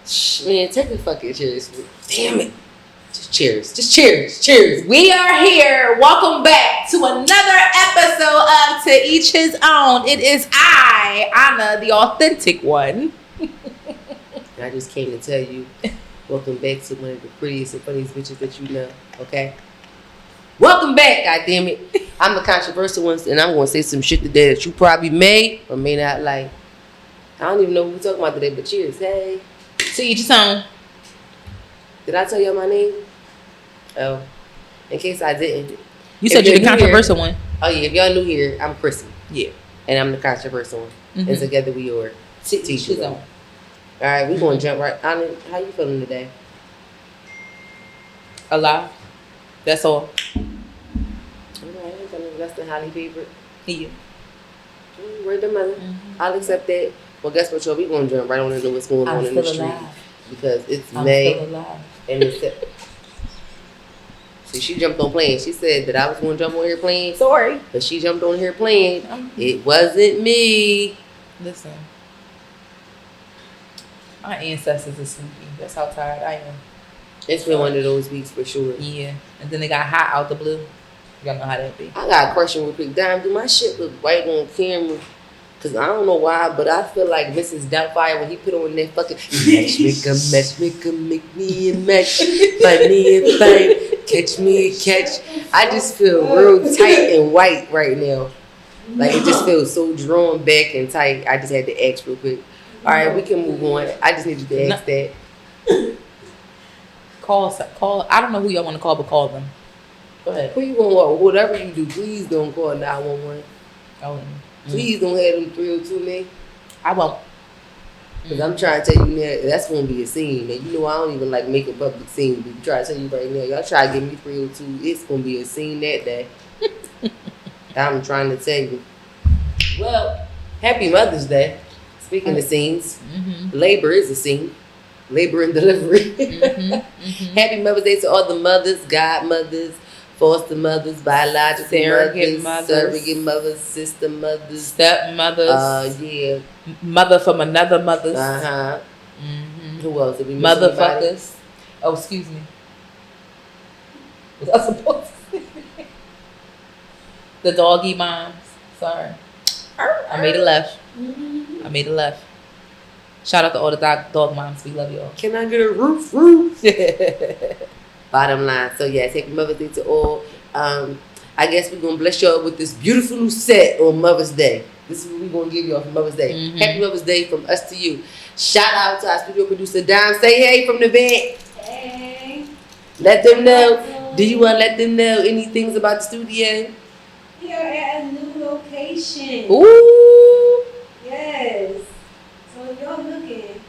Man, take the fucking cheers. Damn it. Just cheers. Just cheers. Cheers. We are here. Welcome back to another episode of To Each His Own. It is I, Anna, the authentic one. I just came to tell you, welcome back to one of the prettiest and funniest bitches that you know, okay? Welcome back, goddammit. I'm the controversial one, and I'm going to say some shit today that you probably may or may not like. I don't even know what we're talking about today, but cheers. Hey. To Each His Own. Did I tell y'all my name? Oh, in case I didn't. You said you're the controversial one. Oh, yeah. If y'all new here, I'm CHRISSIE. Yeah. And I'm the controversial one. Mm-hmm. And together we are To Each His Own. All right, we're going to jump right. Anna, how you feeling today? Alive. That's all. All right, I'm feeling less than highly favored. Yeah. Word the mother. Mm-hmm. I'll accept that. Well, guess what, y'all? We're going to jump right on into what's going on in the street. Alive. Because it's I'm May. still alive. And it's... See, she jumped on playing. She said that I was going to jump on here playing. Sorry. But she jumped on here playing. It wasn't me. Listen. My ancestors are sleepy. That's how tired I am. It's been one of those weeks for sure. Yeah. And then they got hot out the blue. Y'all know how that be. I got a question real quick. Dime, do my shit look white on camera? Because I don't know why, but I feel like Mrs. Doubtfire when he put on that fucking matchmaker, make me a match, find me a find, catch me a catch. I just feel real tight and white right now. Like it just feels so drawn back and tight. I just had to ask real quick. All right, we can move on. I just needed to ask that. Call. I don't know who y'all want to call, but call them. Go ahead. Who you gonna call? Whatever you do, please don't call 911. Oh, Please don't have them 302 me. I won't. Because I'm trying to tell you now, that's going to be a scene. And you know I don't even like making public scenes. But I'm trying to tell you right now, y'all try to give me 302, it's going to be a scene that day. I'm trying to tell you. Well, happy Mother's Day. Speaking of scenes, labor is a scene. Labor and delivery. Happy Mother's Day to all the mothers, godmothers, foster mothers, biological surrogate mothers, surrogate mothers, sister mothers, stepmothers. Yeah. Mother from another mother's. Who else? Did we miss Motherfuckers. Oh, excuse me. Was I supposed to say? The doggy moms. Sorry. I made a left. Shout out to all the dog moms. We love y'all. Can I get a roof? Bottom line. So yes, happy Mother's Day to all. I guess we're gonna bless y'all with this beautiful new set on Mother's Day. This is what we're gonna give y'all for Mother's Day. Happy Mother's Day from us to you. Shout out to our studio producer Dime. Say hey from the bed. Hey. Let them know. Do you want to let them know any things about the studio? We are at a new location. Ooh. Yes. So if y'all looking,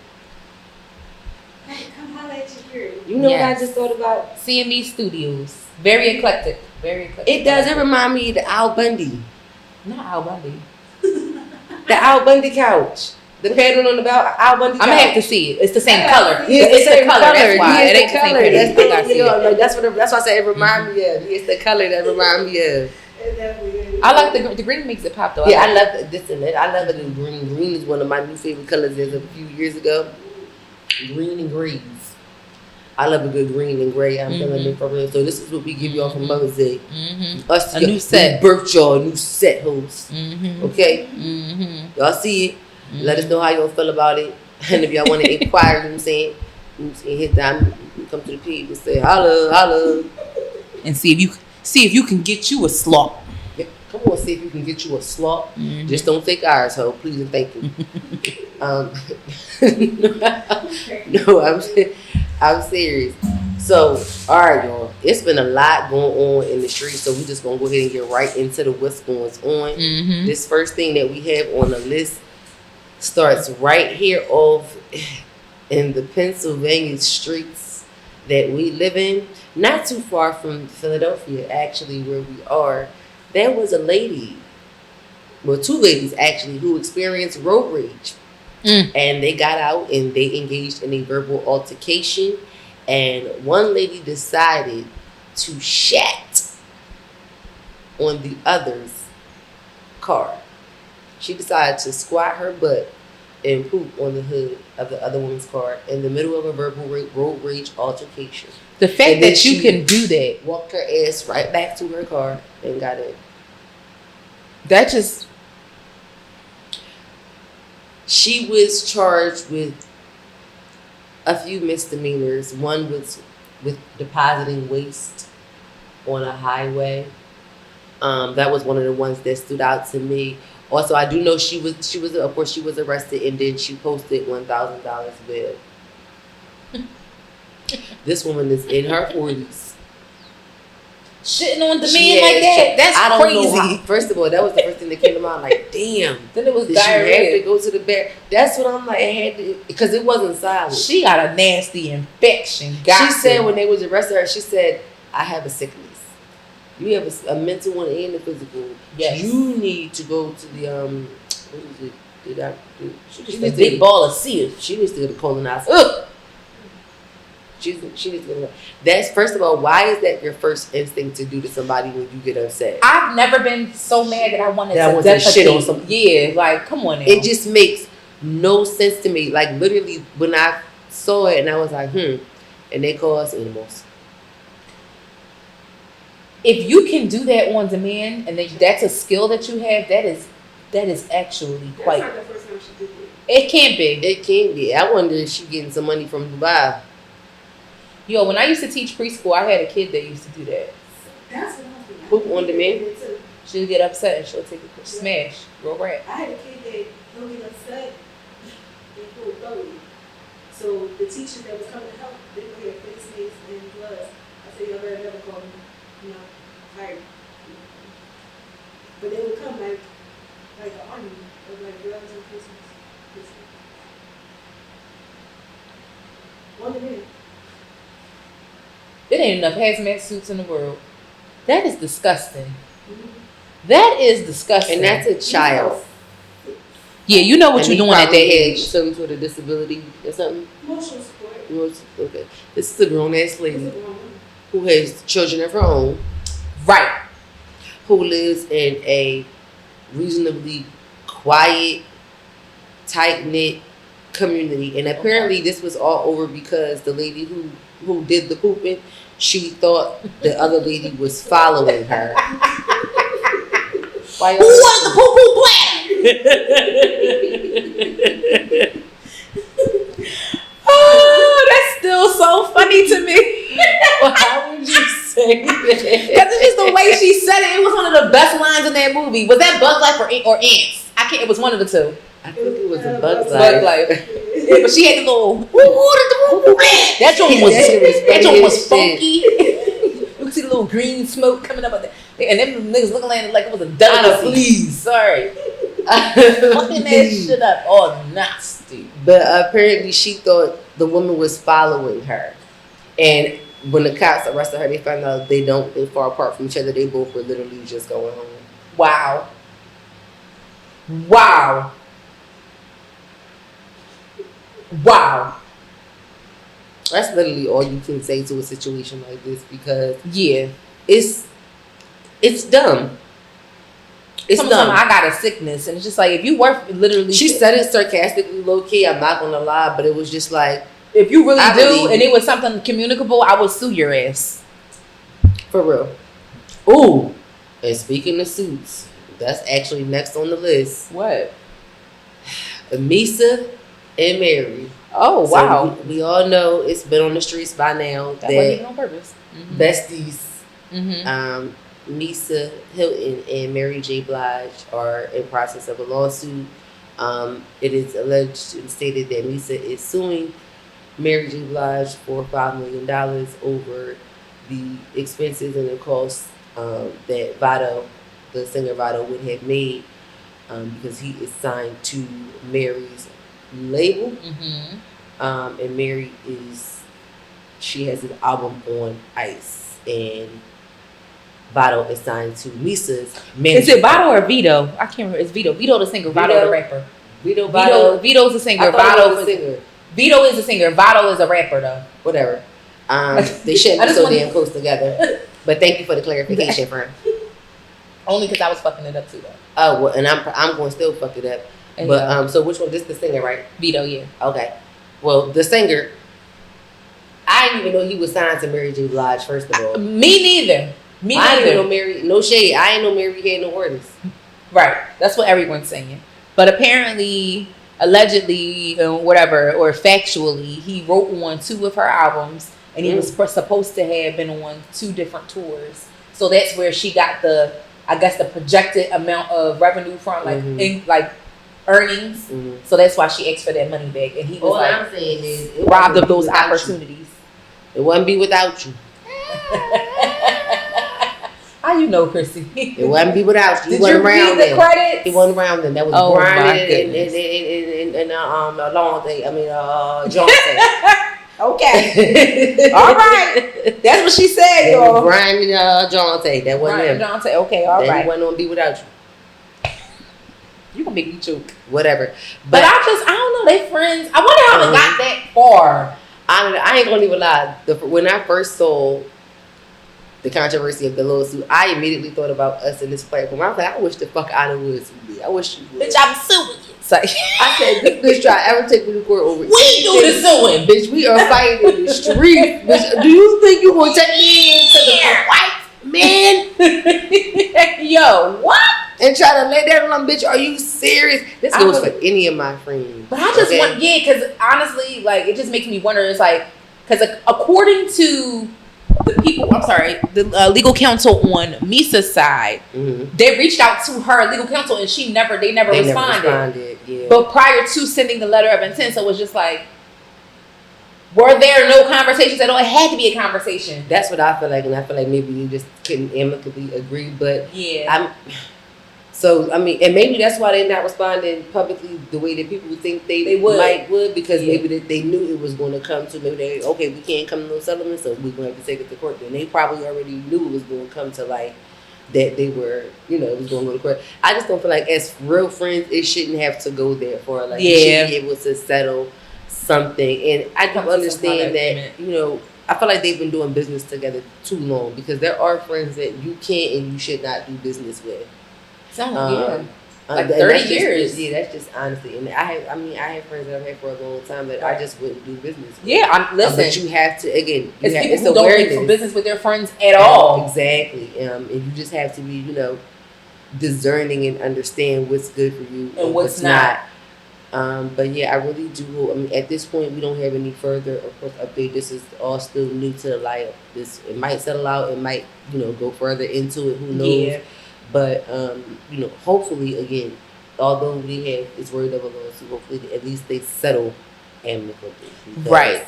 come holler at your crew. You know what I just thought about? CME Studios. Very eclectic. It does. It remind me of the Al Bundy. Not Al Bundy. The Al Bundy couch. The pattern on the Al Bundy couch. I'm going to have to see it. It's the same color. Yeah, it's the color. That's why. It It ain't the same pattern. That's why I said it remind me of. It's the color that remind me of. I like the green makes it pop though. Yeah, I love this and that. I love it in green. Green is one of my new favorite colors as a few years ago. Green and grays. I love a good green and gray. I'm feeling it for real. So this is what we give y'all for Mother's Day. Us a new set. We birthed y'all a new set, host. Okay? Y'all see it. Let us know how y'all feel about it. And if y'all want to inquire, you know what I'm saying? Hit down, come to the page and say holla. And see if you can get you a slop. Yeah, come on, see if you can get you a slop. Just don't take ours, ho. Please and thank you. No, I'm serious. So, all right, y'all. It's been a lot going on in the street, so we just gonna go ahead and get right into the what's going on. This first thing that we have on the list starts right here off in the Pennsylvania streets that we live in, not too far from Philadelphia, actually, where we are. There was a lady, well, two ladies actually, who experienced road rage. And they got out and they engaged in a verbal altercation. And one lady decided to shat on the other's car. She decided to squat her butt and poop on the hood of the other woman's car in the middle of a verbal road rage altercation. The fact that you can do that. Walked her ass right back to her car and got in. That just... She was charged with a few misdemeanors. One was with depositing waste on a highway. That was one of the ones that stood out to me. Also, I do know she was of course she was arrested and then she posted $1,000 bail. This woman is in her 40s. Shitting on the man like that? That's crazy. First of all, that was the first thing that came to mind. Like, damn. Then it was did diarrhea. she have to go to the bathroom? That's what I'm like. Because it wasn't silent. She got a nasty infection. She said when they was arresting her, she said, I have a sickness. You have a mental one and a physical. Yes. You need to go to the what is it? She's a big ball of seal. She needs to go to colonoscopy. She needs to go. That's first of all. Why is that your first instinct to do to somebody when you get upset? I've never been so mad that I wanted to shit on something. Yeah, like come on now. It just makes no sense to me. Like literally, when I saw it and I was like, and they call us animals. If you can do that on demand, and that's a skill that you have, that is actually quite. That's not the first time she did it. It can't be. It can't be. I wonder if she getting some money from Dubai. Yo, when I used to teach preschool, I had a kid that used to do that. That's what I was doing. Poop on demand? She'll get upset and she'll take a quick smash, real rap. I had a kid that don't get upset and pull thoroughly. So the teachers that was coming to help, they would hear face mace and gloves. I said, y'all better never call me, hired. But they would come like an army of like gloves and face mace. One minute. There ain't enough hazmat suits in the world. That is disgusting. That is disgusting. And that's a child. Yeah, you know what you're doing at that age. Some sort of disability or something. Emotional support. Okay. This is a grown ass lady who has children of her own. Right. Who lives in a reasonably quiet, tight-knit community. And apparently this was all over because the lady who did the pooping, she thought the other lady was following her. Who wants the poo-poo bladder? Oh, that's still so funny to me. Well, how would you say that? Because it's just the way she said it. It was one of the best lines in that movie. Was that Bug's Life or Ants? I can't. It was one of the two. I think it was a Bug's Bug's Life. Yeah, but she had the little. That joint was funky. You could see the little green smoke coming up, and them niggas looking at it like it was a delicacy. Please, sorry, fucking that shit up, all nasty. But apparently, she thought the woman was following her, and when the cops arrested her, they found out they're far apart from each other. They both were literally just going home. Wow. That's literally all you can say to a situation like this because it's dumb. It's dumb. I got a sickness, and it's just like if you work literally. She said it sarcastically, low key. I'm not gonna lie, but it was just like if you really do, and it was something communicable, I would sue your ass. For real. Ooh, and speaking of suits, that's actually next on the list. What? Misa and Mary. Oh, wow. So we all know it's been on the streets by now that wasn't even on purpose. Mm-hmm. Besties. Mm-hmm. Misa Hilton and Mary J. Blige are in process of a lawsuit. It is alleged and stated that Misa is suing Mary J. Blige for $5 million over the expenses and the costs that Vado, the singer Vado, would have made because he is signed to Mary's label. Mm-hmm. And Mary she has an album on ice, and Vado is signed to Misa's management. Is it Vado or Vito? I can't remember. It's Vito. Vito the singer. Vado the rapper. Vito's the singer. Vado the singer. Vito is the singer. Vado is a rapper though. Whatever. They shouldn't be so damn close together. But thank you for the clarification, friend. Only because I was fucking it up too though. Oh well, and I'm going to still fuck it up. But so which one? This the singer, right? Vito, yeah. Okay. Well, the singer, I didn't even know he was signed to Mary J. Blige. First of all, me neither. I didn't know Mary. No shade. I didn't know Mary had no artists. Right. That's what everyone's saying. But apparently, allegedly, whatever, or factually, he wrote on 2 of her albums, and he was supposed to have been on 2 different tours. So that's where she got the projected amount of revenue from, like earnings. So that's why she asked for that money back, and he was I'm saying is robbed of those opportunities. It wouldn't be without you. How you know, Chrissy? It wouldn't be without you. Did you read the credits? He wasn't around then. That was grinding and a long thing. I mean, John thing. Okay. All right. That's what she said, y'all. Grinding John thing. That wasn't him. John thing. Okay, all right. He wasn't gonna be without you. You gonna make me choke. Whatever. But I don't know. They friends. I wonder how they got that far. I ain't gonna even lie. When I first saw the controversy of the lawsuit, I immediately thought about us in this platform. I was like, I wish the fuck I would sue me. I wish you would. Bitch, I'm suing you. I said, this bitch try to ever take me to court over we do the suing. Bitch, we are fighting in the street. Bitch, do you think you gonna take me into the white man? Yo, what? And try to lay that on bitch, are you serious? This goes for any of my friends. But I just want, because honestly, like, it just makes me wonder. It's like, because according to the people, the legal counsel on Misa's side, they reached out to her legal counsel and they never responded. Yeah. But prior to sending the letter of intent, so it was just like, were there no conversations at all? It had to be a conversation. That's what I feel like, and I feel like maybe you just couldn't amicably agree. But and maybe that's why they're not responding publicly the way that people think they would, because maybe they knew it was going to come to, maybe we can't come to no settlement, so we're going to have to take it to court. And they probably already knew it was going to come to like that they were, it was going to go to court. I just don't feel like as real friends, it shouldn't have to go there for like you should be able to settle something. And I don't understand that, I feel like they've been doing business together too long, because there are friends that you can't and you should not do business with. Like 30 years. That's just honestly. And I have friends that I've had for a long time that I just wouldn't do business with. Yeah, listen. But you have to, again, it's people who don't do business with their friends at all. Exactly. And you just have to be, discerning and understand what's good for you and what's not. But yeah, I really do. At this point, we don't have any further, of course, update. This is all still new to the light. It might settle out. It might, go further into it. Who knows? Yeah. But, hopefully, again, although it's worried of a lawsuit, hopefully at least they settle amicably. Right.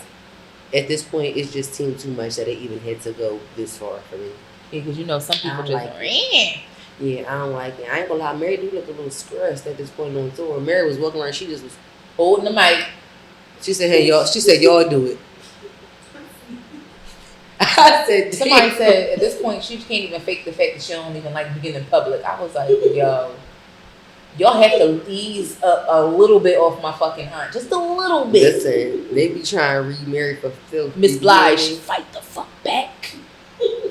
At this point, it's just seemed too much that it even had to go this far for me. Yeah, because some people just yeah, I don't like it. I ain't gonna lie, Mary do look a little stressed at this point on tour. Mary was walking around, she just was holding the mic. She said, "Hey y'all," she said, "Y'all do it." I said, somebody said at this point she can't even fake the fact that she don't even like being in public. I was like, y'all have to ease up a little bit off my fucking aunt, just a little bit. Listen, they be trying to read Mary for filth. Miss Blige, fight the fuck back,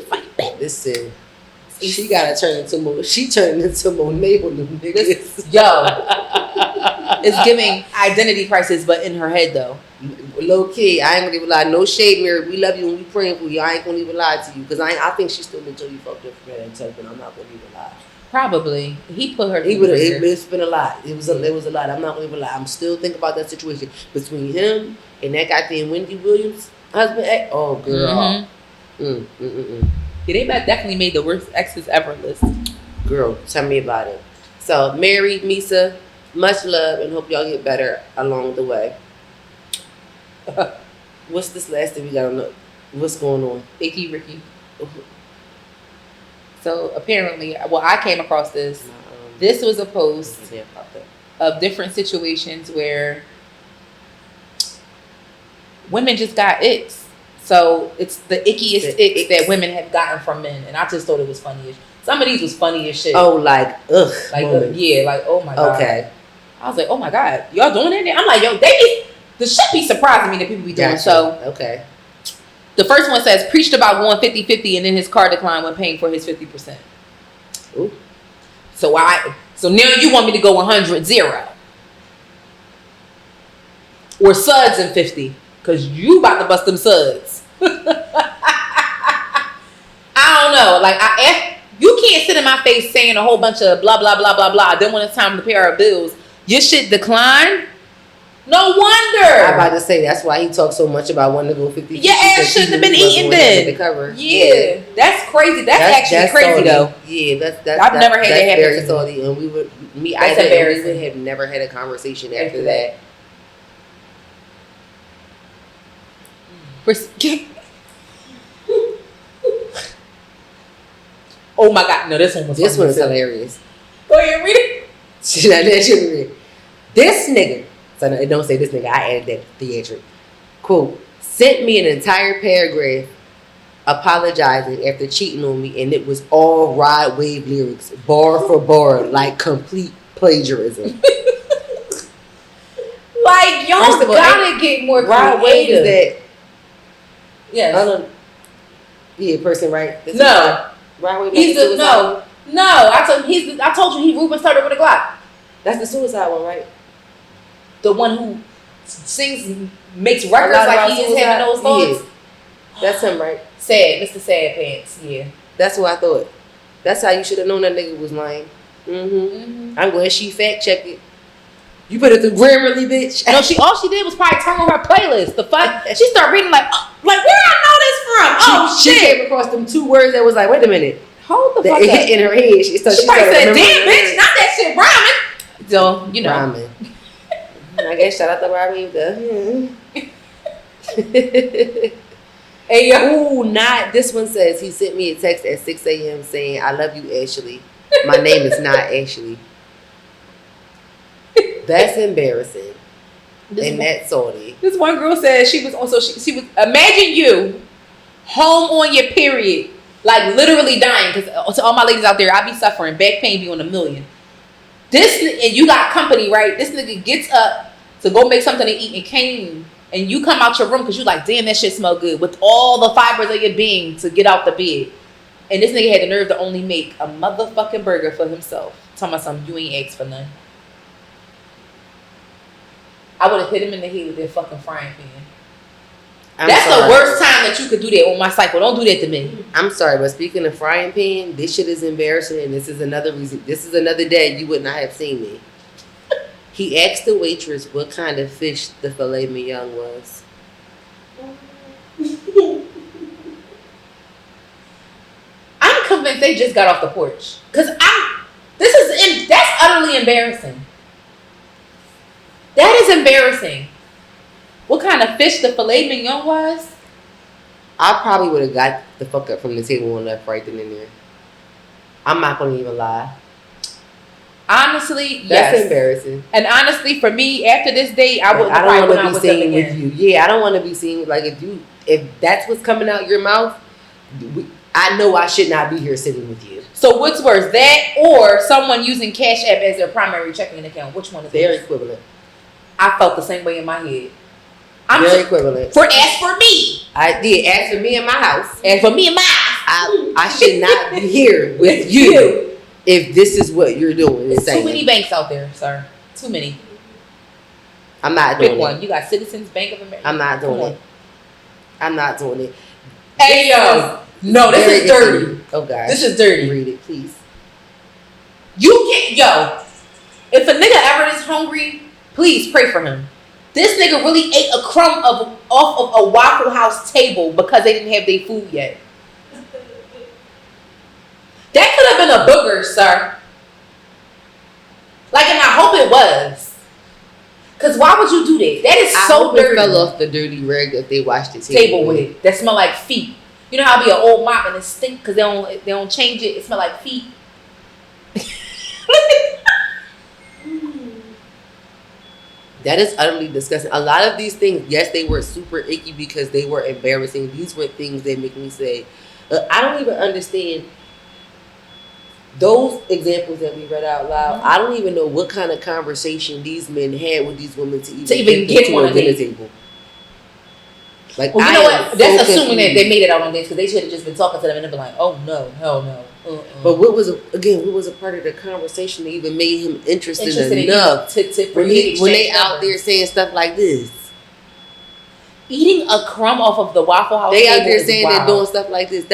fight back. Listen, she gotta turn into Monet. She turned into Monet on them niggas. Yo, it's giving identity crisis, but in her head though. Low key, I ain't gonna even lie. No shade, Mary. We love you and we praying for you. I ain't gonna even lie to you, because I think she still been told you fucked up for that husband. I'm not gonna even lie. Probably he put her. It's been a lot. It was a lot. I'm not gonna even lie. I'm still thinking about that situation between him and that goddamn Wendy Williams husband. Oh girl. Yeah, they definitely made the worst exes ever list. Girl, tell me about it. So Mary, Misa, much love, and hope y'all get better along the way. What's this last thing we got on? What's going on? Icky Ricky. So apparently, I came across this. This was a post of different situations where women just got icks. So it's the ickiest icks that women have gotten from men, and I just thought it was funny. Some of these was funny as shit. Oh, like ugh. Like like oh my god. Okay. I was like, oh my god, y'all doing that? I'm like, yo, the shit be surprising me that people be doing. Gotcha. So okay. The first one says, preached about going 50-50 and then his car declined when paying for his 50%. Ooh. So now you want me to go 100-0. Or suds in 50. Because you about to bust them suds. I don't know. Like, you can't sit in my face saying a whole bunch of blah, blah, blah, blah, blah. Then when it's time to pay our bills, your shit decline. No wonder. I'm about to say that's why he talks so much about wanting to go 50. Your ass shouldn't have been eating then. Yeah, that's crazy. That's actually crazy though. Yeah, that's I've never had that happen. Very salty, and we would have never had a conversation after that. Oh my God! No, this one was. This one is hilarious. Go ahead, read it. This nigga. So no, don't say this nigga. I added that theatric. Quote, sent me an entire paragraph apologizing after cheating on me, and it was all Rod Wave lyrics, bar for bar, like complete plagiarism. Like, y'all gotta get more Rod Wave is that. Yes. Yeah, person, right? That's no. Rod Wave. He's the no. I told you he Ruben started with a Glock. That's the suicide one, right? The one who sings, makes records like he is having those thoughts. Yeah. That's him, right? Sad, Mr. Sad Pants. Yeah. That's what I thought. That's how you should have known that nigga was lying. I'm glad she fact checked it. You put it through Grammarly, bitch. No, all she did was probably turn on her playlist. The fuck, she started reading like where I know this from? She came across them 2 words that was like, wait a minute. Hold the fuck it up. hit in her head. She probably said, damn, bitch, not that shit rhyming. So, you know. Rhyming. I guess shout out to Robbie though. Hey yo, this one says he sent me a text at 6 a.m. saying, I love you, Ashley. My name is not Ashley. That's embarrassing. That's salty. This one girl said she was imagine you home on your period, like literally dying, because to all my ladies out there, I be suffering, back pain be on a million. And you got company, right? This nigga gets up to go make something to eat and came, and you come out your room because you like, damn, that shit smell good, with all the fibers of your being to get out the bed. And this nigga had the nerve to only make a motherfucking burger for himself. Talking about something, you ain't asked for none. I would have hit him in the head with that fucking frying pan. That's the worst time that you could do that on my cycle. Don't do that to me. I'm sorry, but speaking of frying pan, this shit is embarrassing, and this is another reason. This is another day you would not have seen me. He asked the waitress what kind of fish the filet mignon was. I'm convinced they just got off the porch. That's utterly embarrassing. That is embarrassing. What kind of fish the filet mignon was? I probably would have got the fuck up from the table and left right then and there. I'm not gonna even lie. Honestly, that's embarrassing. And honestly, for me, after this date, I don't want to be seen with you. Yeah, I don't want to be seen like if that's what's coming out your mouth. I know I should not be here sitting with you. So what's worse, that or someone using Cash App as their primary checking account? Which one is They're equivalent. I felt the same way in my head. They're equivalent. As for me. As for me in my house. As for me in my house. I should not be here with you if this is what you're doing. There's too many banks out there, sir. Too many. I'm not doing it. Pick one. You got Citizens Bank of America. I'm not doing it. I'm not doing it. Hey, yo. No, this is dirty. Oh, God. This is dirty. Read it, please. You can't, if a nigga ever is hungry, please pray for him. This nigga really ate a crumb off of a Waffle House table because they didn't have their food yet. That could have been a booger, sir. And I hope it was. Because why would you do that? That is so dirty. It fell off the dirty rag that they washed the table with it. That smell like feet. You know how it be an old mop and it stink because they don't change it. It smell like feet. That is utterly disgusting. A lot of these things, yes, they were super icky because they were embarrassing. These were things that make me say, I don't even understand those examples that we read out loud. I don't even know what kind of conversation these men had with these women to even get to a dinner table. Well, you know what? That's assuming that they made it out on dates because they should have just been talking to them and they'd be like, "Oh no, hell no." But what was a part of the conversation that even made him interested enough when they out there saying stuff like this? Eating a crumb off of the Waffle House. They out there saying they're doing stuff like this.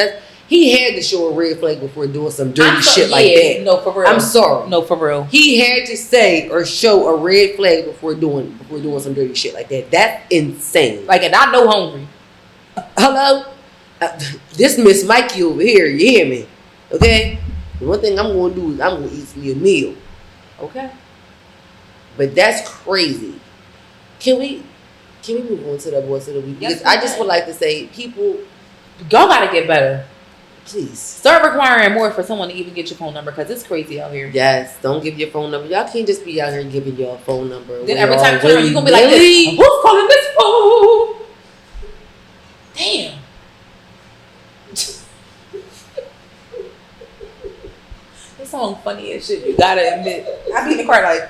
He had to show a red flag before doing some dirty shit like that. No, for real. I'm sorry. No, for real. He had to say or show a red flag before doing some dirty shit like that. That's insane. Like, and I know hungry. Hello? This Miss Mikey over here, you hear me? Okay? The one thing I'm going to do is I'm going to eat me a meal. Okay. But that's crazy. Can we move on to the voice of the week? Because I just would like to say, people, y'all gotta get better. Please start requiring more for someone to even get your phone number, because it's crazy out here. Yes, don't give your phone number. Y'all can't just be out here giving your phone number. Then every time you turn around, you're gonna be like this. Who's calling this phone? Damn. This song funny as shit. You gotta admit. I be in the car like.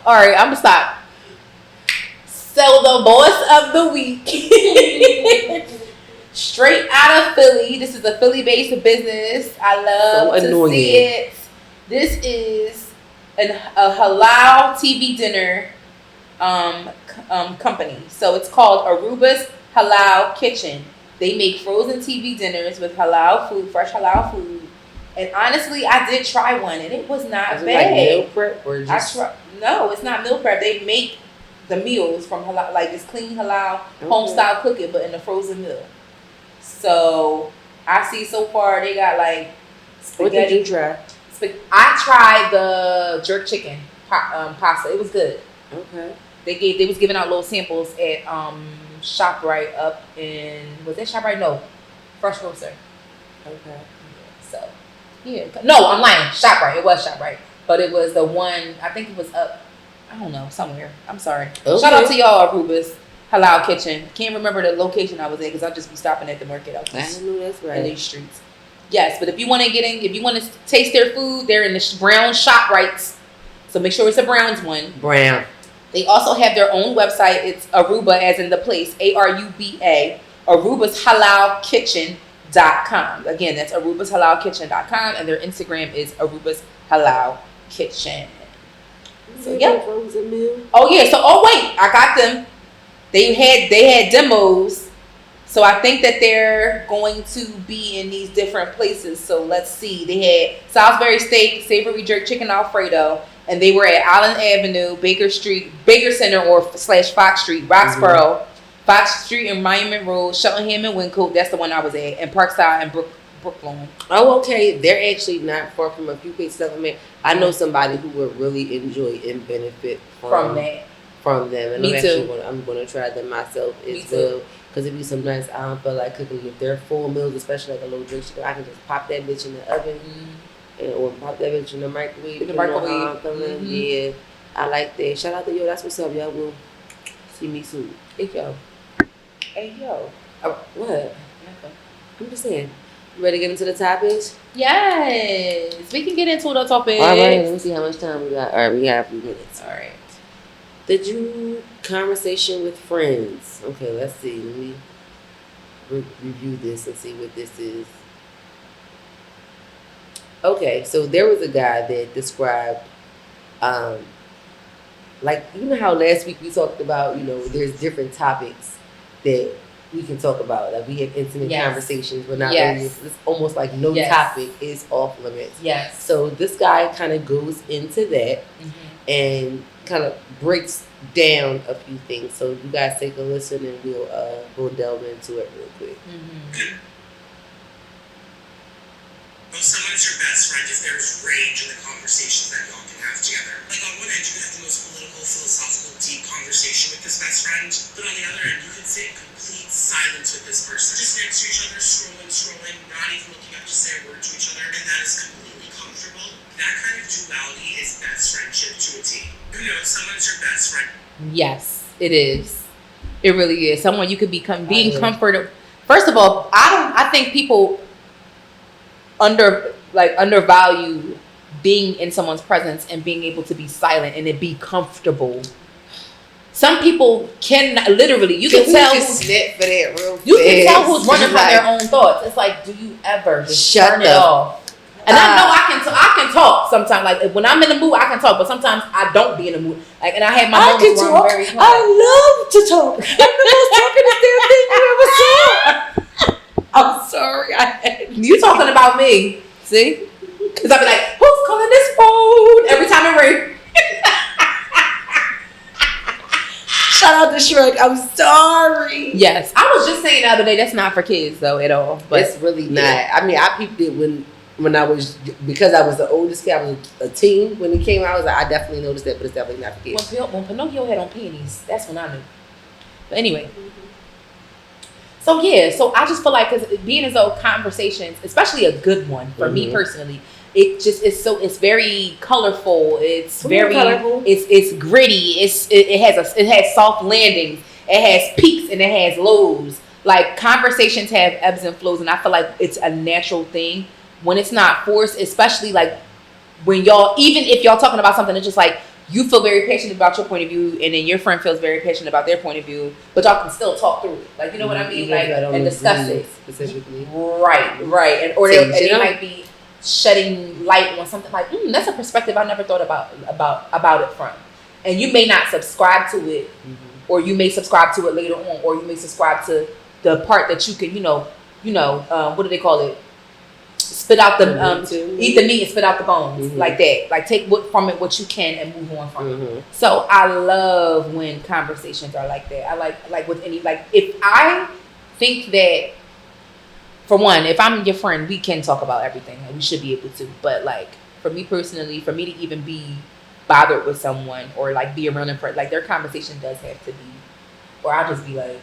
All right, I'm gonna stop. So the boss of the week, straight out of Philly. This is a Philly-based business. I love to see it. This is a halal TV dinner company. So it's called Arubas Halal Kitchen. They make frozen TV dinners with halal food, fresh halal food. And honestly, I did try one, and it was not bad. Like meal prep or just... No, it's not meal prep. They make the meals from halal, like it's clean halal, home style cooking, but in a frozen meal. So I see so far they got like spaghetti. What did you try? I tried the jerk chicken pasta. It was good. Okay. They was giving out little samples at ShopRite up in, was that ShopRite? No, Fresh Grocer. Okay. So. Yeah. No, I'm lying. ShopRite. It was ShopRite. But it was the one, I think it was up, I don't know, somewhere. I'm sorry. Okay. Shout out to y'all, Arubas Halal Kitchen. Can't remember the location I was at because I'll just be stopping at the market out there. I know that's right. In these streets. Yes, but if you want to if you want to taste their food, they're in the brown ShopRites. So make sure it's a Browns one. Brown. They also have their own website. It's Aruba, as in the place, Aruba, ArubasHalalKitchen.com. Again, that's ArubasHalalKitchen.com, and their Instagram is Arubas Halal Kitchen. So yeah. Frozen meal. Oh yeah. So wait, I got them. They had demos. So I think that they're going to be in these different places. So let's see. They had Salisbury steak, savory jerk chicken Alfredo, and they were at Allen Avenue, Baker Center / Fox Street, Roxborough, Fox Street and Monument Road, Cheltenham and Wyncote. That's the one I was at, and Parkside and Brooklyn. Oh, okay. They're actually not far from a few places. I know somebody who would really enjoy and benefit from that. From them, and Me too. I'm going to try them myself as Me well. Because it'd be sometimes I don't feel like cooking. If they're full meals, especially like a little drink chicken, I can just pop that bitch in the oven, or pop that bitch in the microwave. Yeah, I like that. Shout out to yo. That's what's up. Y'all will see me soon. Hey yo. What? I'm just saying. You ready to get into the topics? Yes, we can get into the topics. All right, let me see how much time we got. All right, we got a few minutes. All right. Did you conversation with friends? Okay, let's see. Let me review this and see what this is. Okay, so there was a guy that described, like, you know how last week we talked about, there's different topics that we can talk about. Like, we have intimate conversations, but not really. It's almost like no topic is off limits. Yes. So this guy kind of goes into that and kind of breaks down a few things. So you guys take a listen and we'll delve into it real quick. When someone's your best friend, if there's range in the conversations that y'all can have together. Like on one end, you can have the most political, philosophical, deep conversation with this best friend, but on the other end, you can sit in complete silence with this person, just next to each other, scrolling, not even looking up to say a word to each other, and that is completely comfortable. That kind of duality is best friendship to a T. Someone's your best friend. Yes, it is. It really is. Someone you could being comforted. First of all, I think people undervalue being in someone's presence and being able to be silent and it be comfortable. Some people can literally, you can tell who's running from their own thoughts. It's like, do you ever just turn it off? And I know I can talk sometimes. Like when I'm in the mood, I can talk, but sometimes I don't be in the mood. Like, and I have my moments where I'm very quiet. I love to talk. I'm the most talkative damn thing you ever saw. I'm sorry. You talking about me? See? Because I be like, who's calling this phone every time it rings? Shout out to Shrek. I'm sorry. Yes, I was just saying the other day that's not for kids though at all. But it's really not. I mean, I peeped it when I was, because I was the oldest kid. I was a teen when it came out. I was like, I definitely noticed that, but it's definitely not for kids. When Pinocchio had on panties, that's when I knew. But anyway. So yeah, so I just feel like, because being as though conversations, especially a good one for me personally, it just is so, it's very colorful. It's very colorful. It's gritty. It has soft landings. It has peaks and it has lows. Like conversations have ebbs and flows, and I feel like it's a natural thing when it's not forced, especially like when y'all, even if y'all talking about something that's just like, you feel very passionate about your point of view, and then your friend feels very passionate about their point of view, but y'all can still talk through it. Like, you know what I mean? Like, and discuss it. Specifically. Right. And they might be shedding light on something like, that's a perspective I never thought about it from. And you may not subscribe to it, or you may subscribe to it later on, or you may subscribe to the part that you can, what do they call it? Spit out the eat the meat and spit out the bones, like that. Like take from it what you can and move on from it. So I love when conversations are like that. I like with any, like if I think that, for one, if I'm your friend, we can talk about everything and we should be able to. But like for me personally, for me to even be bothered with someone or like be around them for, like their conversation does have to be, or I'll just be like,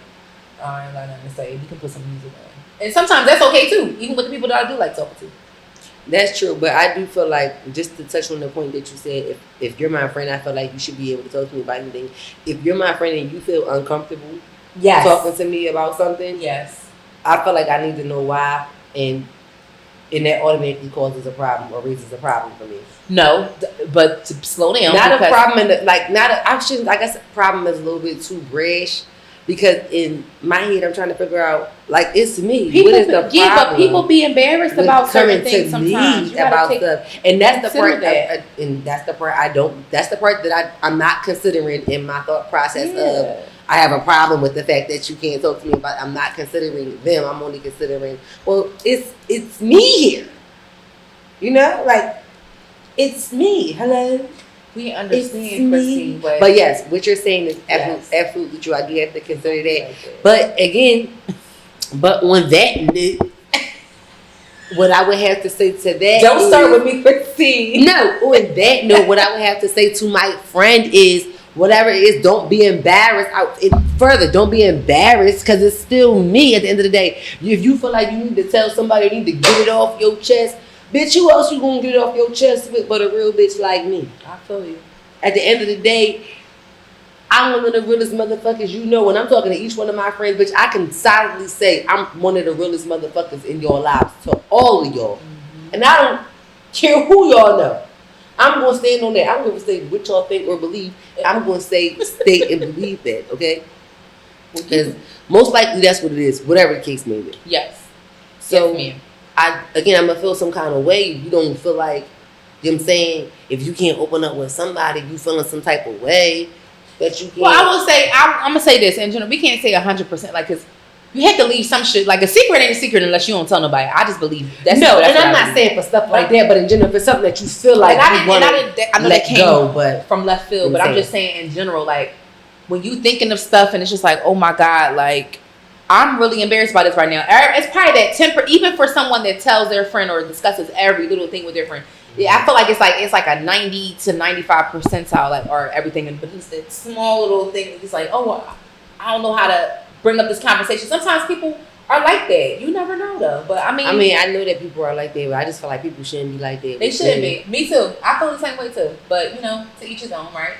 I ain't got nothing to say. We can put some music on. And sometimes that's okay too, even with the people that I do like talking to. That's true, but I do feel like, just to touch on the point that you said, if you're my friend, I feel like you should be able to talk to me about anything. If you're my friend and you feel uncomfortable talking to me about something, I feel like I need to know why, and that automatically causes a problem or raises a problem for me. No, but to slow down. Not a problem, I guess problem is a little bit too brash. Because in my head, I'm trying to figure out, like, it's me. What is the problem? Yeah, but people be embarrassed about certain things sometimes. About stuff, and that's the part. And that's the part I don't. That's the part that I'm not considering in my thought process of. I have a problem with the fact that you can't talk to me about. I'm not considering them. I'm only considering. Well, it's me here. You know, like it's me. Hello. We understand, Christine, but yes, what you're saying is absolutely true. I do have to consider that. But again, on that note, what I would have to say to that, don't start with me, Christine. No, on that note, what I would have to say to my friend is, whatever it is, don't be embarrassed. Don't be embarrassed, because it's still me at the end of the day. If you feel like you need to tell somebody, you need to get it off your chest, bitch, who else you gonna get it off your chest with but a real bitch like me? I feel you. At the end of the day, I'm one of the realest motherfuckers you know. When I'm talking to each one of my friends, bitch, I can solidly say I'm one of the realest motherfuckers in your lives to all of y'all. And I don't care who y'all know. I'm going to stand on that. I'm going to say what y'all think or believe. I'm going to say, state and believe that, okay? Because most likely that's what it is, whatever the case may be. Yes. So, yes, ma'am. I'm going to feel some kind of way. You don't feel like, you know what I'm saying, if you can't open up with somebody, you feeling some type of way that you can't. Well, I will say, I'm going to say this in general. We can't say 100%, like, because you have to leave some shit. Like, a secret ain't a secret unless you don't tell nobody. I just believe that's and I'm not saying for stuff like that, but in general, for something that you feel like you want to let go, but from left field. But I'm just saying in general, like, when you thinking of stuff and it's just like, oh my God, like, I'm really embarrassed by this right now. It's probably that temper, even for someone that tells their friend or discusses every little thing with their friend. Yeah, I feel like it's like a 90 to 95 percentile, like, or everything, but it's that small little thing. It's like, oh, I don't know how to bring up this conversation. Sometimes people are like that. You never know though. But I mean, I know that people are like that, but I just feel like people shouldn't be like that. They shouldn't be. Me too. I feel the same way too. But you know, to each his own, right?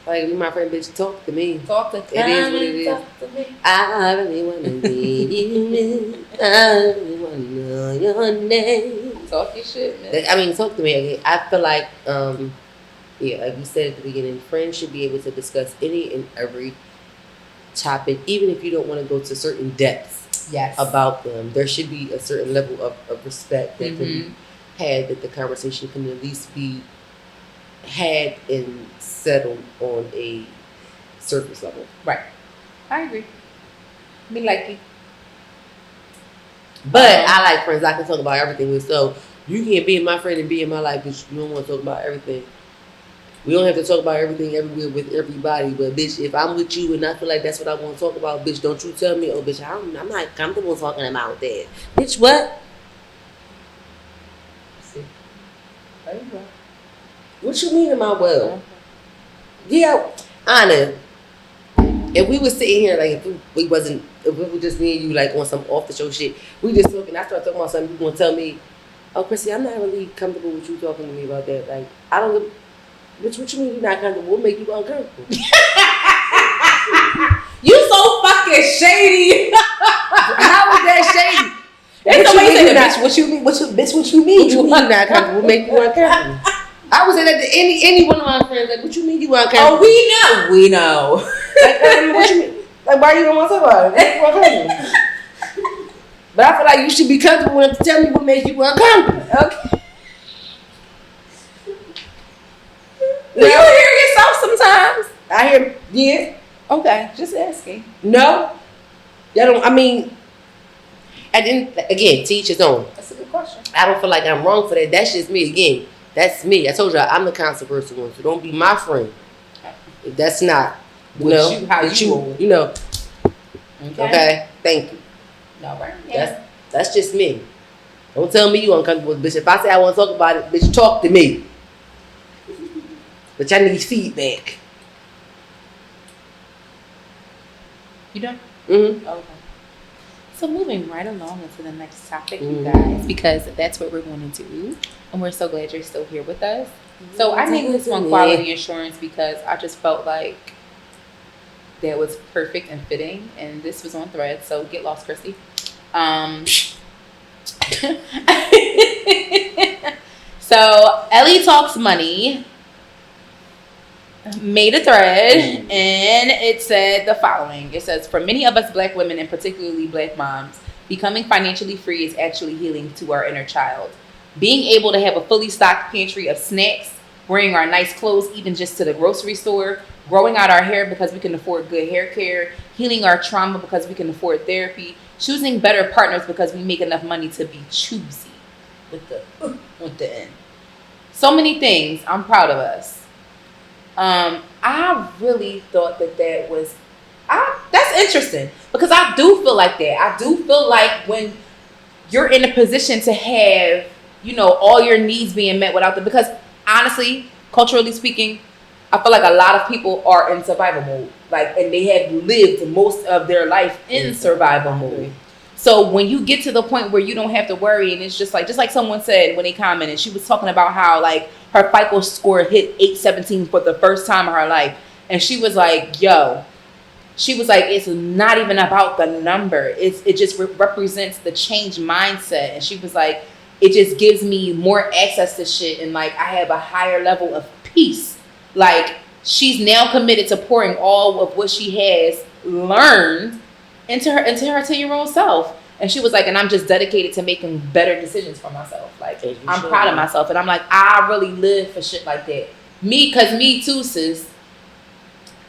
Like, you my friend, bitch, talk to me. Talk to me. It is what it is. Talk to me. I really want to be you. I really want to know your name. Talk your shit, man. I mean, talk to me. I feel like, like you said at the beginning, friends should be able to discuss any and every topic, even if you don't want to go to certain depths about them. There should be a certain level of respect that can be had that the conversation can at least be had and settled on a surface level. Right. I agree. Me like it. But I like friends I can talk about everything with. So you can't be my friend and be in my life, bitch. You don't want to talk about everything. We don't have to talk about everything everywhere with everybody. But bitch, if I'm with you and I feel like that's what I want to talk about, bitch, don't you tell me, oh bitch, I'm not comfortable talking about that. Bitch, what? See. There you go. What you mean am I well? Yeah, Anna. If we was sitting here, like, if we were just me and you, like, on some off-the-show shit, we just talking, I start talking about something, you gonna tell me, oh, Chrissy, I'm not really comfortable with you talking to me about that. Like, I don't, bitch, what you mean you're not comfortable? What make you uncomfortable? You so fucking shady. How is that shady? That's the way you say that, bitch, what you mean? What you mean? What you mean not comfortable? What make you uncomfortable? I would say that to any one of my friends, like, what you mean you uncomfortable? Oh, we know. Like, what you mean? Like, why you don't want to talk about it? But I feel like you should be comfortable enough to tell me what makes you uncomfortable. Okay. Do you hear yourself sometimes? I hear, yeah. Okay, just asking. No. Y'all don't, I mean, again, to each his own. That's a good question. I don't feel like I'm wrong for that. That's just me again. That's me. I told you I'm the controversial one, so don't be my friend. If that's not, you know, you know. Okay. Thank you. No, right? Yeah. That's just me. Don't tell me you uncomfortable, bitch. If I say I want to talk about it, bitch, talk to me. But I need feedback. You done? Mm-hmm. Okay. So moving right along into the next topic, you guys, because that's what we're going to do. And we're so glad you're still here with us. So I named this one quality assurance because I just felt like that was perfect and fitting. And this was on Thread, so get lost, Chrissy. So Ellie Talks Money made a thread and it said the following. It says, for many of us black women and particularly black moms, becoming financially free is actually healing to our inner child. Being able to have a fully stocked pantry of snacks, wearing our nice clothes even just to the grocery store, growing out our hair because we can afford good hair care, healing our trauma because we can afford therapy, choosing better partners because we make enough money to be choosy with the end. So many things. I'm proud of us. I really thought that was that's interesting because I do feel like that. I do feel like when you're in a position to have, you know, all your needs being met without the, because honestly, culturally speaking, I feel like a lot of people are in survival mode, like, and they have lived most of their life in survival mode. So when you get to the point where you don't have to worry, and it's just like someone said when they commented, she was talking about how like her FICO score hit 817 for the first time in her life, and she was like, "Yo," she was like, "It's not even about the number. It just represents the changed mindset." And she was like, "It just gives me more access to shit, and like I have a higher level of peace." Like she's now committed to pouring all of what she has learned into her 10-year-old self. And she was like, and I'm just dedicated to making better decisions for myself. Like, I'm proud of myself. And I'm like, I really live for shit like that. Me too, sis.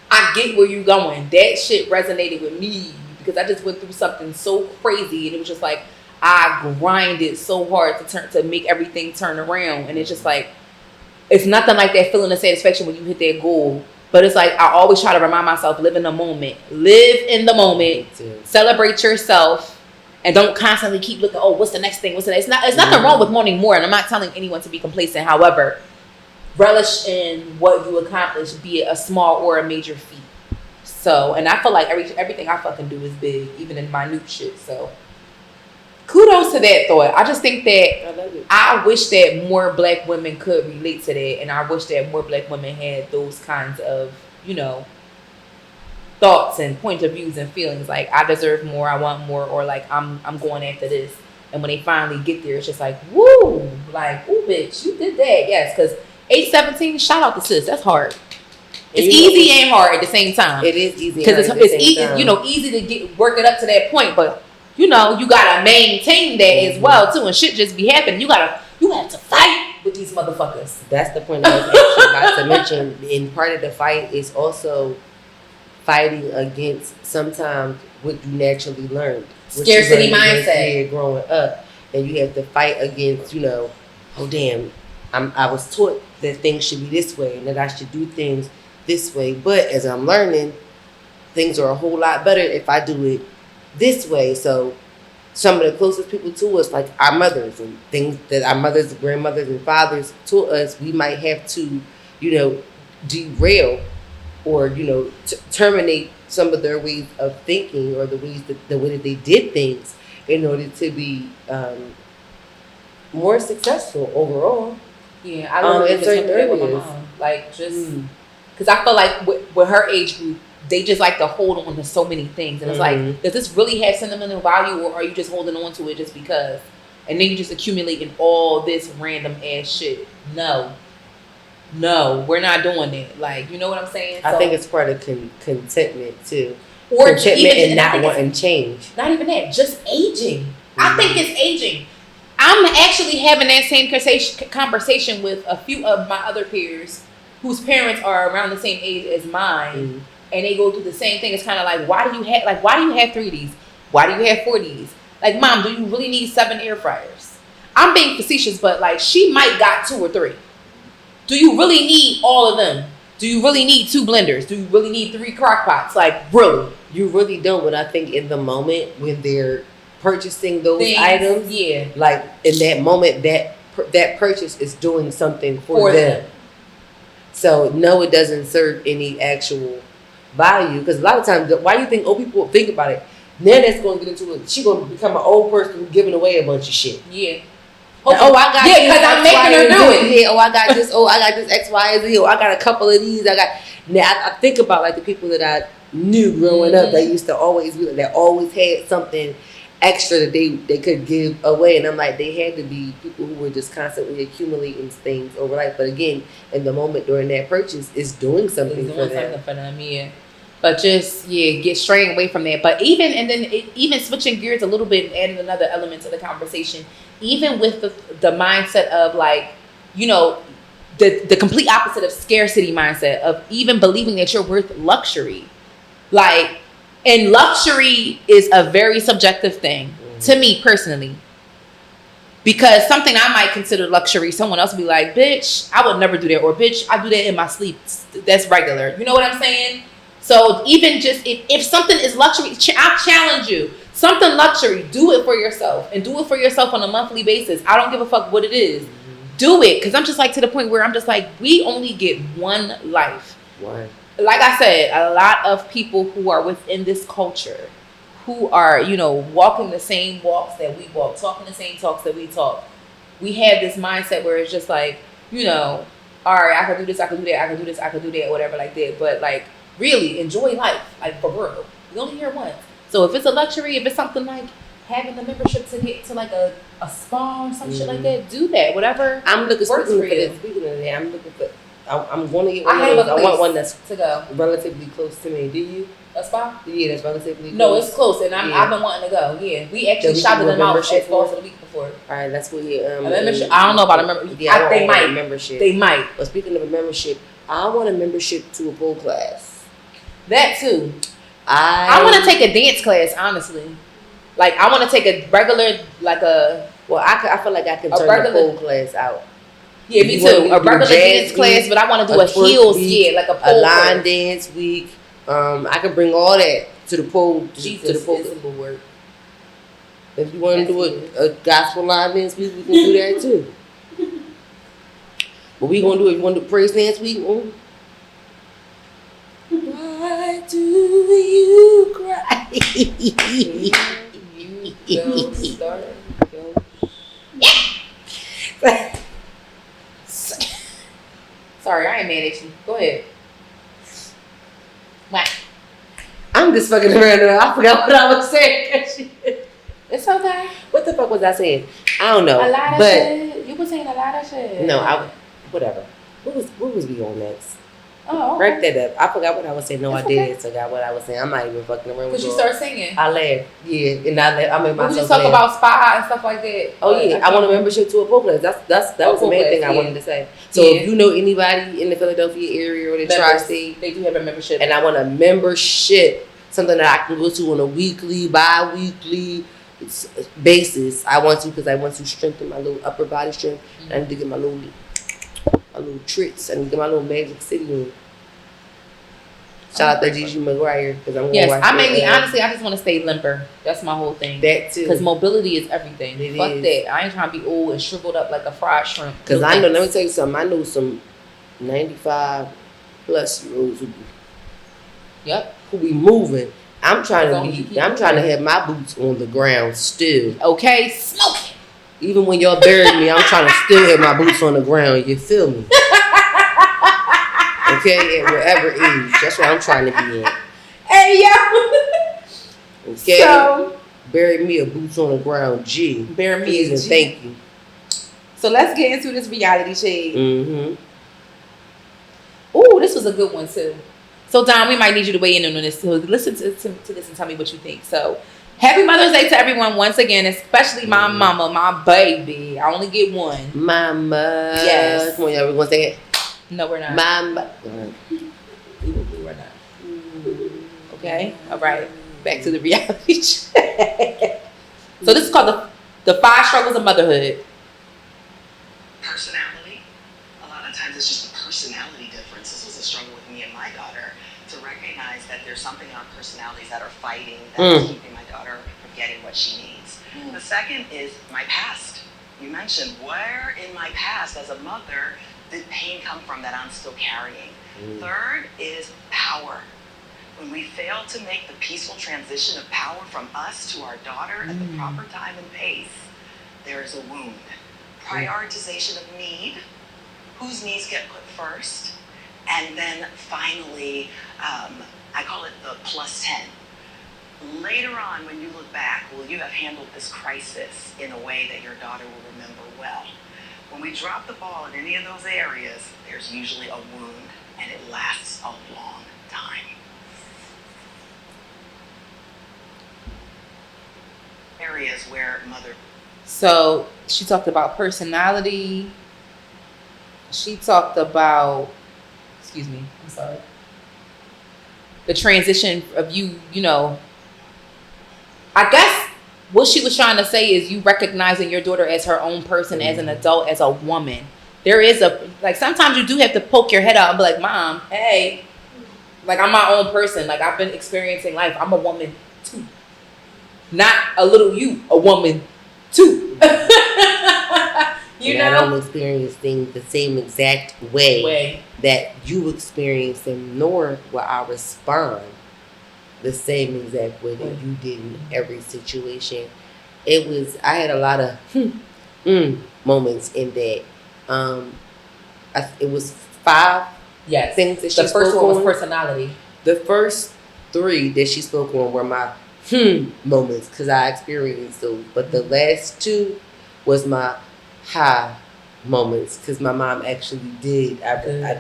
I get where you're going. That shit resonated with me because I just went through something so crazy. And it was just like, I grinded so hard to make everything turn around. And it's just like, it's nothing like that feeling of satisfaction when you hit that goal. But it's like, I always try to remind myself, live in the moment. Live in the moment. Celebrate yourself. And don't constantly keep looking, oh, what's the next thing? It's nothing wrong with wanting more. And I'm not telling anyone to be complacent. However, relish in what you accomplish, be it a small or a major feat. So, and I feel like everything I fucking do is big, even in minute shit. So, kudos to that thought. I just think that I wish that more black women could relate to that. And I wish that more black women had those kinds of, you know, thoughts and point of views and feelings. Like, I deserve more, I want more, or like, I'm going after this. And when they finally get there, it's just like, woo! Like, ooh, bitch, you did that. Yes, because 817, shout out to sis. That's hard. It's easy and hard at the same time. It is easy because it's easy, you know, easy to work it up to that point, but you know, you gotta maintain that as well too, and shit just be happening. You gotta You have to fight with these motherfuckers. That's the point I was actually about to mention. And part of the fight is also fighting against sometimes what you naturally learned. Scarcity mindset. Growing up. And you have to fight against, oh damn, I was taught that things should be this way and that I should do things this way. But as I'm learning, things are a whole lot better if I do it this way. So some of the closest people to us, like our mothers and things that our mothers, grandmothers, and fathers taught us, we might have to, derail or, terminate some of their ways of thinking or the way that they did things in order to be more successful overall. Yeah, I learned in certain areas with my mom. Like, just because I feel like with her age group, they just like to hold on to so many things. And it's like, does this really have sentimental value, or are you just holding on to it just because? And then you just accumulating all this random ass shit. No, we're not doing that. Like, you know what I'm saying? I think it's part of contentment too. Or contentment even, and not wanting change. Not even that, just aging. I think it's aging. I'm actually having that same conversation with a few of my other peers whose parents are around the same age as mine, and they go through the same thing. It's kind of like, why do you have 3 of these? Why do you have 4 of these? Like, Mom, do you really need 7 air fryers? I'm being facetious, but like, she might got 2 or 3. Do you really need all of them? Do you really need 2 blenders? Do you really need 3 crock pots? Like, really? You really don't. But I think in the moment when they're purchasing those items, like in that moment, that purchase is doing something for them. So no, it doesn't serve any actual value, because a lot of times, why do you think old people think about it? Then that's going to get into it. She's going to become an old person giving away a bunch of shit. Yeah. I got because I'm making her do it. Yeah. I got this. I got this X, Y, and Z. I got a couple of these. I think about like the people that I knew growing up. They used to always be like, they always had something extra that they could give away, and I'm like, they had to be people who were just constantly accumulating things over life. But again, in the moment during that purchase, is doing something for them. Yeah. But just get straying away from that. But even switching gears a little bit and adding another element to the conversation, even with the mindset of like, the complete opposite of scarcity mindset, of even believing that you're worth luxury. Like, and luxury is a very subjective thing to me personally. Because something I might consider luxury, someone else would be like, bitch, I would never do that. Or bitch, I do that in my sleep. That's regular. You know what I'm saying? So even just if something is luxury, I challenge you. Something luxury, do it for yourself. And do it for yourself on a monthly basis. I don't give a fuck what it is. Do it. Because I'm just like to the point where I'm just like, we only get one life. Why? Like I said, a lot of people who are within this culture, who are, walking the same walks that we walk, talking the same talks that we talk, we have this mindset where it's just like, all right, I could do this, I could do that, I could do this, I could do that, whatever like that. But like, really enjoy life, like for real. You only here once. So if it's a luxury, if it's something like having the membership to get to like a spa or some shit like that, do that. Whatever. I'm looking for this. Speaking of that, I'm looking for. I'm going to get one of those. I want one that's to go relatively close to me. Do you? A spa? Yeah, that's relatively close. No, it's close, and I've been wanting to go. Yeah, we actually shouted them out at Falls of the week before. All right, that's what you. A membership. I don't know about a membership. Yeah, they might. A membership. They might. But speaking of a membership, I want a membership to a pole class. That too. I want to take a dance class, honestly. Like, I want to take a regular, like a. Well, I feel like I can turn the pole class out. Yeah, me too. A regular dance class, but I want to do a heels, like a pole line dance week. I can bring all that to the pole. Jesus, to the pole will work. If you want to do a gospel line dance week, we can do that too. But we gonna do it. You want to do praise dance week? Why do you cry? You start. Sorry, I ain't mad at you. Go ahead. What? I'm just fucking around now. I forgot what I was saying. It's okay. What the fuck was I saying? I don't know. A lot of shit. You were saying a lot of shit. No, whatever. What was we on next? Oh, Break that up. I forgot what I was saying. No, That's I did. okay. Forgot what I was saying. I'm not even fucking around with Because you you. start singing. I laughed. Yeah, and I made We myself just talk laugh. about spa and stuff like that. Oh yeah, I want a membership to a pool place. That was the main thing I wanted to say. So if you know anybody in the Philadelphia area or the tri-state, they do have a membership, and I want a membership, something that I can go to on a weekly, bi-weekly basis. I want to because I want to strengthen my little upper body strength. I need to get my little tricks. I need to get my little Magic City on. Shout out to Gigi McGuire because I'm going to watch honestly, I just want to stay limber. That's my whole thing. That too. Because mobility is everything. Fuck is. that. I ain't trying to be old and shriveled up like a fried shrimp. Because I know, let me tell you something. I know some 95 plus year olds who be moving. I'm trying to have my boots on the ground still. Okay, smoking. Even when y'all bury me, I'm trying to still have my boots on the ground. You feel me? Okay, at whatever age. That's what I'm trying to be in. Hey, yo. Okay? So, bury me a boots on the ground, G. Bury me please a and G. thank you. So let's get into this reality shade. Mm-hmm. Ooh, this was a good one too. So Dom, we might need you to weigh in on this. So listen to this and tell me what you think. So happy Mother's Day to everyone once again, especially my mama, my baby. I only get one. Mama. Yes. Come on, y'all. We're going to say it. No, we're not. Mama. We're not. Okay. All right. Back to the reality check. So this is called the 5 struggles of motherhood. Personality. A lot of times it's just a personality difference. This was a struggle with me and my daughter to recognize that there's something in our personalities that are fighting, that is keeping my daughter from getting what she needs. The second is my past. You mentioned where in my past as a mother did pain come from that I'm still carrying. Third is power. When we fail to make the peaceful transition of power from us to our daughter at the proper time and pace, there is a wound. Prioritization of need, whose needs get put first, and then finally, I call it the +10. Later on, when you look back, will you have handled this crisis in a way that your daughter will remember well? When we drop the ball in any of those areas, there's usually a wound, and it lasts a long time. Areas where mother... So she talked about personality. She talked about, excuse me, I'm sorry. The transition of you know, I guess what she was trying to say is you recognizing your daughter as her own person, as an adult, as a woman. There is sometimes you do have to poke your head out and be like, Mom, hey, like I'm my own person. Like I've been experiencing life. I'm a woman too. Not a little you, a woman too. You know? I don't experience things the same exact way that you experience them, nor will I respond the same exact way that you did in every situation. I had a lot of moments in that. It was 5 things that she spoke on. The first one was personality. The first 3 that she spoke on were my moments because I experienced those. But the last 2 was my moments because my mom actually did. I could I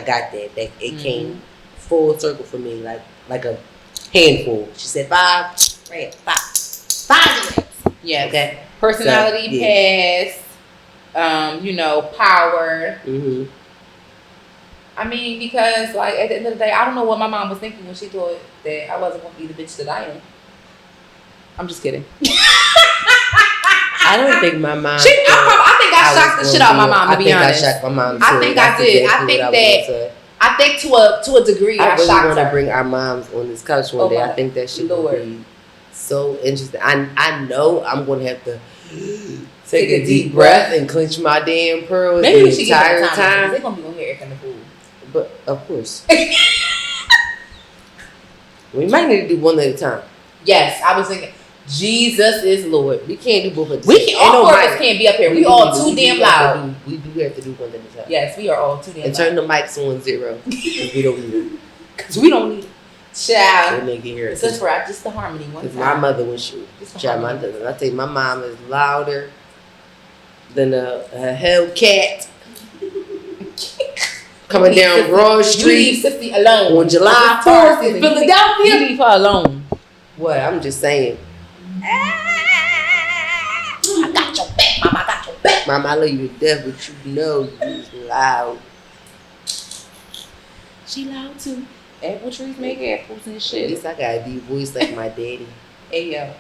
got that. It came full circle for me like a handful. She said 5, right? 5 Yeah. Okay. Personality, past, power. I mean, because like at the end of the day, I don't know what my mom was thinking when she thought that I wasn't gonna be the bitch that I am. I'm just kidding. I don't think my mom. I think I shocked the shit out of my mom. To be honest, I shocked my mom too. I think I did. I think to a degree, I really shocked want to her. bring our moms on this couch one day. I think that shit would be so interesting. I know I'm going to have to take a deep breath and clench my damn pearls Maybe we the should entire get time. They're gonna be on here acting the fool. But of course, we might need to do one at a time. Yes, I was thinking. Jesus is Lord. We can't do both at the same time. All 4 of us can't be up here. We all too damn loud. We do have to do one at a time. Yes, we are all too damn loud. And turn the mics on 0 because we don't need it. Because we don't need it. Child. They make it hear. It's just for just the harmony one time. Because my mother, when she child, I tell you, my mom is louder than a Hellcat. Coming down Broad You Street leave Sissy alone. on July 4th in Philadelphia. You leave her alone. What? I'm just saying. I got your back, mama. I got your back. Mama, I love you to death, but you know you was loud. She loud too. Apple trees make apples and At shit. least I got a deep voice like my daddy. Hey, yo.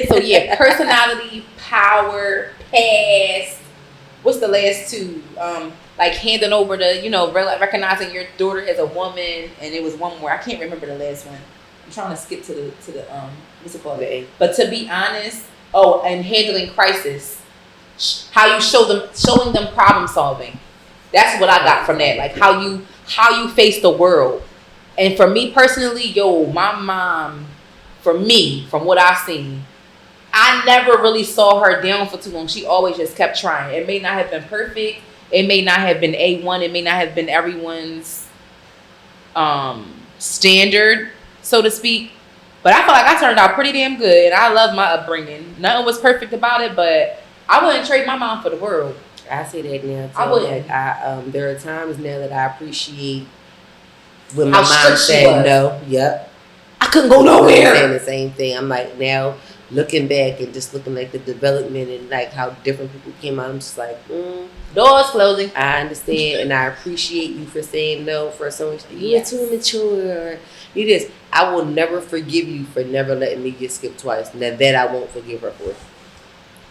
So yeah, personality, power, past. What's the last two? Like handing over the, recognizing your daughter as a woman, and it was one more. I can't remember the last one. I'm trying to skip to the what's it called? But to be honest, and handling crisis, how you showing them problem solving. That's what I got from that. Like how you face the world. And for me personally, my mom, for me, from what I've seen, I never really saw her down for too long. She always just kept trying. It may not have been perfect. It may not have been A1. It may not have been everyone's standard, so to speak. But I feel like I turned out pretty damn good. I love my upbringing. Nothing was perfect about it, but I wouldn't trade my mom for the world. I say that now. I wouldn't. There are times now that I appreciate when my How mom strict she said was. no. Yep. I couldn't go I'm nowhere. saying the same thing. I'm like now looking back and just looking like the development and like how different people came out. I'm just like, Doors closing. I understand and I appreciate you for saying no for so much. You're too mature. You this. I will never forgive you for never letting me get skipped twice. Now that I won't forgive her for.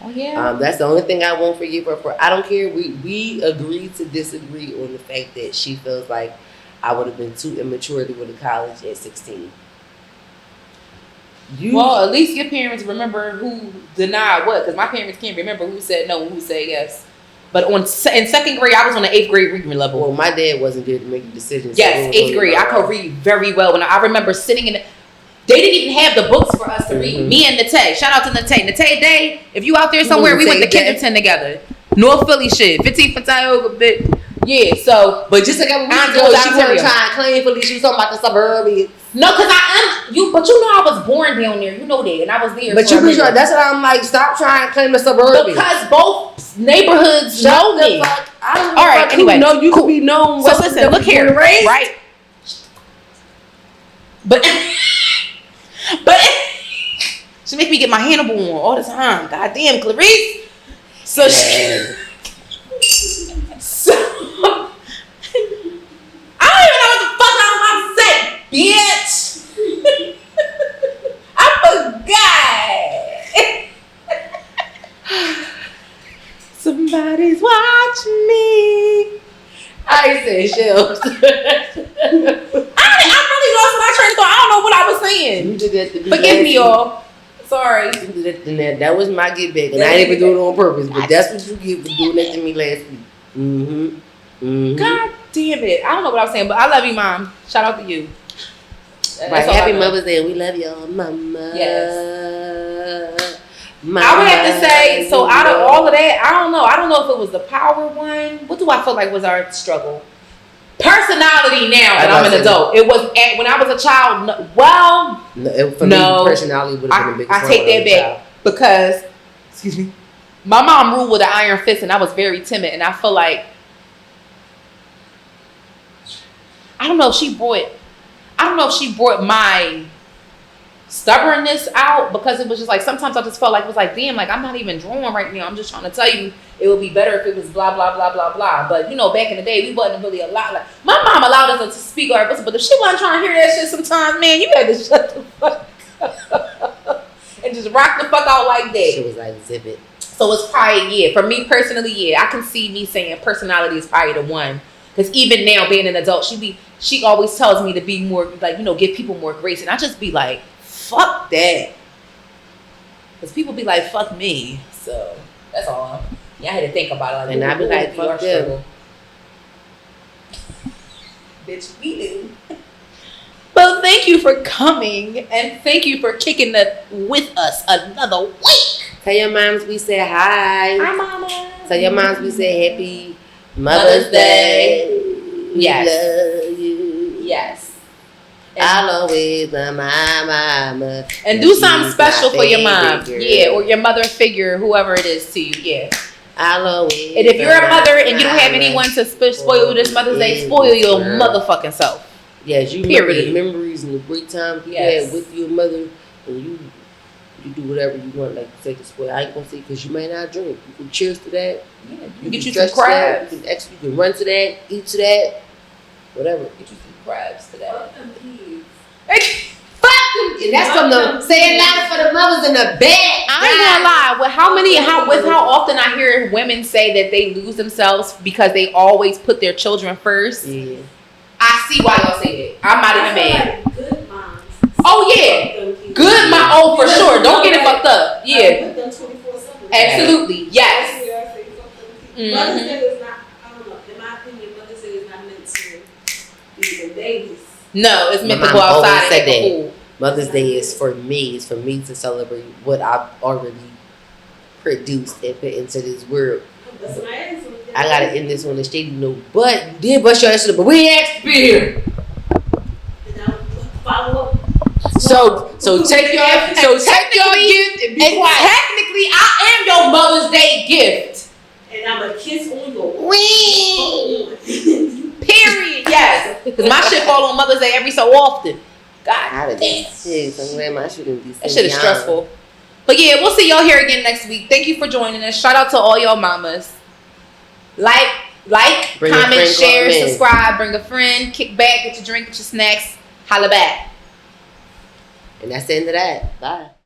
Oh yeah. That's the only thing I won't forgive her for. I don't care. We agreed to disagree on the fact that she feels like I would have been too immature to go to college at 16. Well, at least your parents remember who denied what, because my parents can't remember who said no and who said yes. But in second grade, I was on the 8th grade reading level. Well, my dad wasn't there to make the decisions. Yes, 8th grade. I could read very well. When I remember sitting in they didn't even have the books for us to read. Me and Nate. Shout out to Nate. Nate Day, if you out there somewhere, we went to Kennington together. North Philly shit. 15 for Tioga, bit. Yeah, so. But just like she wasn't trying to claim Philly. She was talking about the suburbia. No, because but you know I was born down there. You know that. And I was there. But that's what I'm like, stop trying to claim the suburbia. Because both neighborhoods know me. All right, anyway. You could be known. So listen, look here. Right? But she make me get my Hannibal on all the time. Goddamn, Clarice. So I don't even know what the fuck I was about to say, bitch. I forgot. Somebody's watching me. I ain't saying shells. I really lost my train of thought. I don't know what I was saying. You did that to me. Forgive me, y'all. Sorry. That was my get back, and I didn't even do it on purpose. But that's what you get for doing that to me last week. God damn it! I don't know what I was saying, but I love you, Mom. Shout out to you. Right, happy Mother's Day. We love y'all, Mama. Yes. Mama. I would have to say, so out of all of that, I don't know. I don't know if it was the power one. What do I feel like was our struggle? Personality now that I'm an adult. It was when I was a child. Personality would have been a big. I take that back because, excuse me, my mom ruled with an iron fist, and I was very timid, and I feel like I don't know if she brought my stubbornness out, because it was just like sometimes I just felt like it was like, damn, like I'm not even drawing right now. I'm just trying to tell you it would be better if it was blah blah blah blah blah. But back in the day, we wasn't really allowed. Like my mom allowed us to speak our voice, but if she wasn't trying to hear that shit, sometimes, man, you had to shut the fuck up and just rock the fuck out like that. She was like, zip it. So it's probably for me personally, I can see me saying personality is probably the one. Because even now, being an adult, she always tells me to be more like, give people more grace, and I just be like, fuck that. Because people be like, fuck me. So that's all. I had to think about it. Like, and I be like, fuck them. Bitch, we do. Well, thank you for coming, and thank you for kicking it with us another week. Tell your moms we say hi. Hi, mama. Tell your moms we say happy Mother's Day. Yes. Love you. Yes. I'll always love my mama. And do something special for your mom. Yeah, or your mother figure, whoever it is to you. Yeah. I'll always. And if you're a mother and you don't have anyone to spoil this Mother's Day, spoil your motherfucking self. Yes, you remember the memories and the great times you had with your mother, and you do whatever you want, like you say, to spoil. I ain't gonna say because you may not drink. You can cheers to that. Yeah, you get you some crabs. You can run to that, eat to that, whatever. Get you some crabs to that. Fuck them kids. Fuck them. And that's from the saying loud for the mothers in the bed. I ain't gonna lie. With how often I hear women say that they lose themselves because they always put their children first. Yeah. I see why y'all say that. I'm not even mad. Like good moms. Oh yeah, good mom. Oh for sure. Don't get it fucked up. Yeah. Put them 24/7. Absolutely. Yes. Mother's Day is not. I don't know. In my opinion, Mother's Day is not meant to be the babies. No, it's meant My to go mom always outside said and get that. food. Mother's Day is for me. It's for me to celebrate what I've already produced and put into this world. I gotta end this on a shady note, but you did bust your ass, but we ain't asked to be here. Follow up. So take your gift and be quiet. Technically, I am your Mother's Day gift. And I'm a kiss on your Period. Yes, because my shit fall on Mother's Day every so often. God damn. I'm glad my shit didn't be that shit is stressful. But yeah, we'll see y'all here again next week. Thank you for joining us. Shout out to all y'all mamas. Like, bring comment, share, subscribe, bring a friend, kick back, get your drink, get your snacks, holla back. And that's the end of that. Bye.